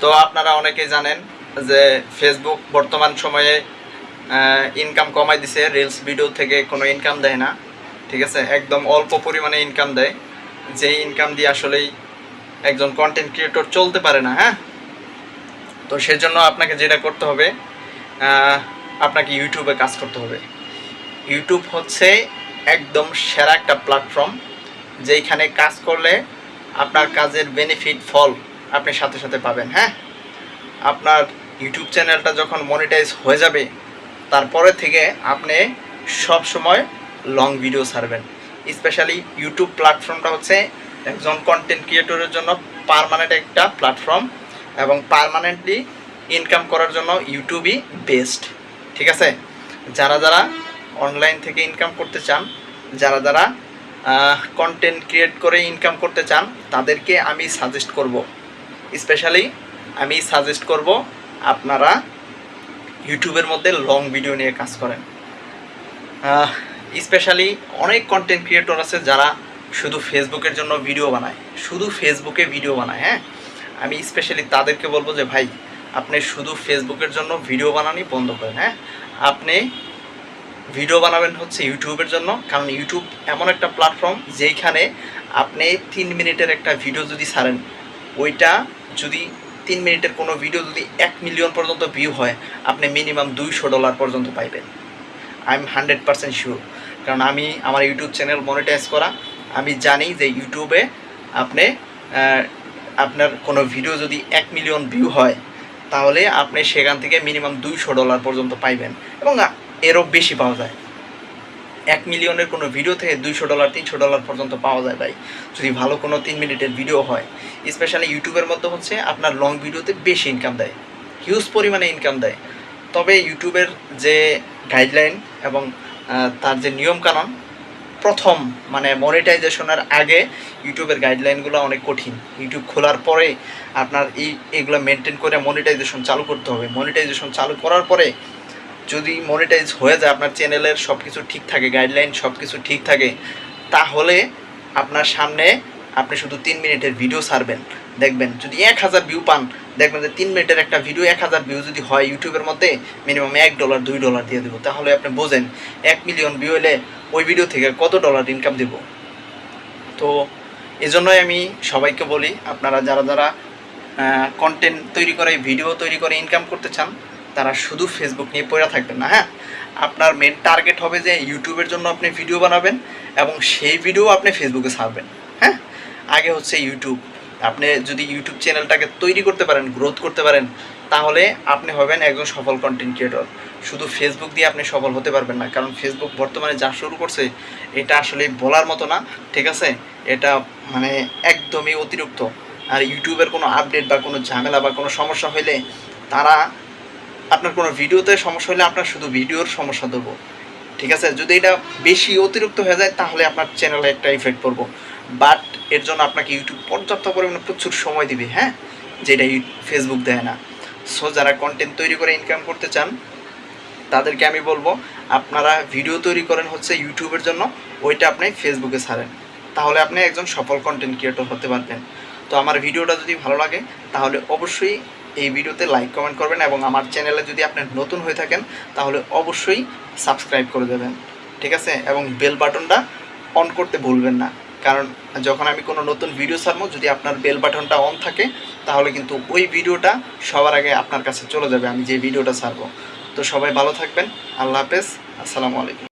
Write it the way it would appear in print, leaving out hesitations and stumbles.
তো আপনারা অনেকেই জানেন যে ফেসবুক বর্তমান সময়ে ইনকাম কমাই দিছে, রিলস ভিডিও থেকে কোনো ইনকাম দেয় না, ঠিক আছে, একদম অল্প পরিমাণে ইনকাম দেয়, যেই ইনকাম দিয়ে আসলেই একজন কন্টেন্ট ক্রিয়েটর চলতে পারে না। হ্যাঁ, তো সেজন্য আপনাকে যেটা করতে হবে, আপনাকে ইউটিউবে কাজ করতে হবে। ইউটিউব হচ্ছে একদম সেরা একটা প্ল্যাটফর্ম, যেইখানে কাজ করলে আপনার কাজের বেনিফিট ফল আপনি সাথে সাথে পাবেন। হ্যাঁ, আপনার ইউটিউব চ্যানেলটা যখন মনিটাইজ হয়ে যাবে, তারপরে থেকে আপনি সব সময় লং ভিডিও ছাড়বেন। স্পেশালি ইউটিউব প্ল্যাটফর্মটা হচ্ছে একজন কন্টেন্ট ক্রিয়েটরের জন্য পার্মানেন্ট একটা প্ল্যাটফর্ম, এবং পার্মানেন্টলি ইনকাম করার জন্য ইউটিউবই বেস্ট। ঠিক আছে, যারা যারা অনলাইন থেকে ইনকাম করতে চান, যারা যারা কন্টেন্ট ক্রিয়েট করে ইনকাম করতে চান, তাদেরকে আমি সাজেস্ট করব, স্পেশালি আমি সাজেস্ট করব আপনারা ইউটিউবের মধ্যে লং ভিডিও নিয়ে কাজ করেন। স্পেশালি অনেক কন্টেন্ট ক্রিয়েটর আছে যারা শুধু ফেসবুকের জন্য ভিডিও বানায়, শুধু ফেসবুকে ভিডিও বানায়। হ্যাঁ, আমি স্পেশালি তাদেরকে বলবো যে ভাই, আপনি শুধু ফেসবুকের জন্য ভিডিও বানানি বন্ধ করেন। হ্যাঁ, আপনি ভিডিও বানাবেন হচ্ছে ইউটিউবের জন্য, কারণ ইউটিউব এমন একটা প্ল্যাটফর্ম যেইখানে আপনি 3 মিনিটের একটা ভিডিও যদি ছাড়েন, ওইটা যদি 3 মিনিটের কোনো ভিডিও যদি 1 মিলিয়ন পর্যন্ত ভিউ হয়, আপনি মিনিমাম $200 পর্যন্ত পাইবেন। আই এম 100% শিওর, কারণ আমি আমার ইউটিউব চ্যানেল মনিটাইজ করা, আমি জানি যে ইউটিউবে আপনি আপনার কোনো ভিডিও যদি 1 মিলিয়ন ভিউ হয়, তাহলে আপনি সেখান থেকে মিনিমাম $200 পর্যন্ত পাইবেন, এবং এরও বেশি পাওয়া যায়। 1 মিলিয়নের কোনো ভিডিও থেকে $200 $300 পর্যন্ত পাওয়া যায় ভাই, যদি ভালো কোনো 3 মিনিটের ভিডিও হয়। স্পেশালি ইউটিউবের মধ্যে হচ্ছে আপনার লং ভিডিওতে বেশি ইনকাম দেয়, হিউজ পরিমাণে ইনকাম দেয়। তবে ইউটিউবের যে গাইডলাইন এবং তার যে নিয়মকানুন, প্রথম মানে মনিটাইজেশনের আগে ইউটিউবের গাইডলাইনগুলো অনেক কঠিন। ইউটিউব খোলার পরে আপনার এগুলো মেনটেন করে মনিটাইজেশন চালু করতে হবে। মনিটাইজেশন চালু করার পরে যদি মনিটাইজ হয়ে যায়, আপনার চ্যানেলের সব কিছু ঠিক থাকে, গাইডলাইন সব কিছু ঠিক থাকে, তাহলে আপনার সামনে আপনি শুধু 3 মিনিটের ভিডিও ছাড়বেন, দেখবেন যদি 1000 ভিউ পান, দেখবেন যে 3 মিনিটের একটা ভিডিও 1000 ভিউ যদি হয় ইউটিউবের মধ্যে, মিনিমাম $1 $2 দিয়ে দেবো। তাহলে আপনি বোঝেন 1 মিলিয়ন ভিউ হলে ওই ভিডিও থেকে কত ডলার ইনকাম দেব। তো এজন্যই আমি সবাইকে বলি, আপনারা যারা যারা কন্টেন্ট তৈরি করে, ভিডিও তৈরি করে ইনকাম করতে চান, তারা শুধু ফেসবুক নিয়ে পড়ে থাকবেন না। হ্যাঁ, আপনার মেন টার্গেট হবে যে ইউটিউবের জন্য আপনি ভিডিও বানাবেন এবং সেই ভিডিও আপনি ফেসবুকে ছাড়বেন। হ্যাঁ, আগে হচ্ছে ইউটিউব। আপনি যদি ইউটিউব চ্যানেলটাকে তৈরি করতে পারেন, গ্রোথ করতে পারেন, তাহলে আপনি হবেন একজন সফল কন্টেন্ট ক্রিয়েটর। শুধু ফেসবুক দিয়ে আপনি সফল হতে পারবেন না, কারণ ফেসবুক বর্তমানে যা শুরু করছে এটা আসলে বলার মতো না। ঠিক আছে, এটা মানে একদমই অতিরিক্ত। আর ইউটিউবের কোনো আপডেট বা কোনো ঝামেলা বা কোনো সমস্যা হইলে, তারা আপনার কোনো ভিডিওতে সমস্যা হলে আপনার শুধু ভিডিওর সমস্যা দেবো। ঠিক আছে, যদি এটা বেশি অতিরিক্ত হয়ে যায়, তাহলে আপনার চ্যানেলে একটা ইফেক্ট পড়বো। বাট এর জন্য আপনাকে ইউটিউব পর্যাপ্ত পরিমাণে প্রচুর সময় দিবে। হ্যাঁ, যেটা ফেসবুক দেয় না। সো যারা কন্টেন্ট তৈরি করে ইনকাম করতে চান, তাদেরকে আমি বলবো আপনারা ভিডিও তৈরি করেন হচ্ছে ইউটিউবের জন্য, ওইটা আপনি ফেসবুকে ছাড়েন, তাহলে আপনি একজন সফল কন্টেন্ট ক্রিয়েটর হতে পারবেন। তো আমার ভিডিওটা যদি ভালো লাগে, তাহলে অবশ্যই এই ভিডিওতে লাইক কমেন্ট করবেন, এবং আমার চ্যানেলে যদি আপনি নতুন হয়ে থাকেন, তাহলে অবশ্যই সাবস্ক্রাইব করে দেবেন। ঠিক আছে, এবং বেল বাটনটা অন করতে ভুলবেন না, কারণ যখন আমি কোনো নতুন ভিডিও ছাড়বো, যদি আপনার বেল বাটনটা অন থাকে, তাহলে কিন্তু ওই ভিডিওটা সবার আগে আপনার কাছে চলে যাবে, আমি যে ভিডিওটা ছাড়বো। তো সবাই ভালো থাকবেন। আল্লাহ হাফেজ, আসসালামু আলাইকুম।